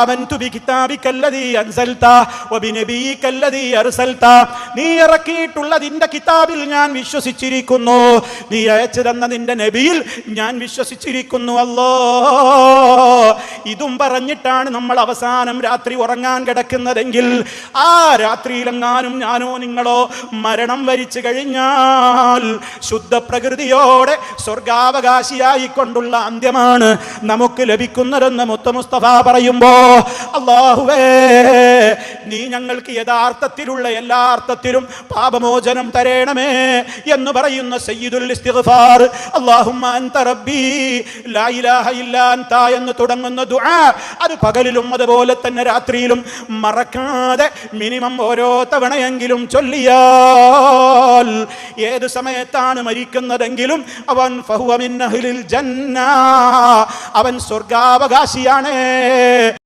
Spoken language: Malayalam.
ആമൻതു ബികിതാബികല്ലദീ അൻസൽത വബിനബിയികല്ലദീ അർസൽത. നീ ഇറക്കിയിട്ടുള്ള നിന്റെ കിതാബിൽ ഞാൻ വിശ്വസിച്ചിരിക്കുന്നു, നീ അയച്ചു തന്ന നിന്റെ നബിയിൽ ഞാൻ വിശ്വസിച്ചിരിക്കുന്നു. അല്ലാഹ്, ഇതും പറഞ്ഞിട്ടാണ് നമ്മൾ അവസാനം രാത്രി ഉറങ്ങാൻ കിടക്കുന്നതെങ്കിൽ ആ രാത്രിയിലെങ്ങാനും ഞാനോ നിങ്ങളോ മരണം വരിച്ചു കഴിഞ്ഞാൽ ശുദ്ധ പ്രകൃതിയോടെ സ്വർഗാവകാശിയായിക്കൊണ്ടുള്ള അന്ത്യമാണ് നമുക്ക് ലഭിക്കുന്നതെന്ന് മുത്ത മുസ്തഫ പറയുമ്പോ, അല്ലാഹുവേ നീ ഞങ്ങൾക്ക് യഥാർത്ഥത്തിലുള്ള എല്ലാ അർത്ഥത്തിലും പാപമോചനം തരേണമേ എന്ന് പറയുന്ന സയ്യിദുൽ ഇസ്തിഗ്ഫാർ അല്ലാഹുമ്മ അൻത റബ്ബി ലാ ഇലാഹ ഇല്ലാ അൻത എന്ന് തുടങ്ങുന്ന ദുആ അത് പകലിലും അതുപോലെ തന്നെ രാത്രിയിലും മറക്കാതെ മിനിമം ഓരോ തവണയെങ്കിലും ചൊല്ലിയാൽ ഏത് സമയത്താണ് മരിക്കുന്നതെങ്കിലും അവൻ ഫഹുവ മിൻ അഹ്ലിൽ ജന്ന, അവൻ സ്വർഗാവകാശിയാണ്.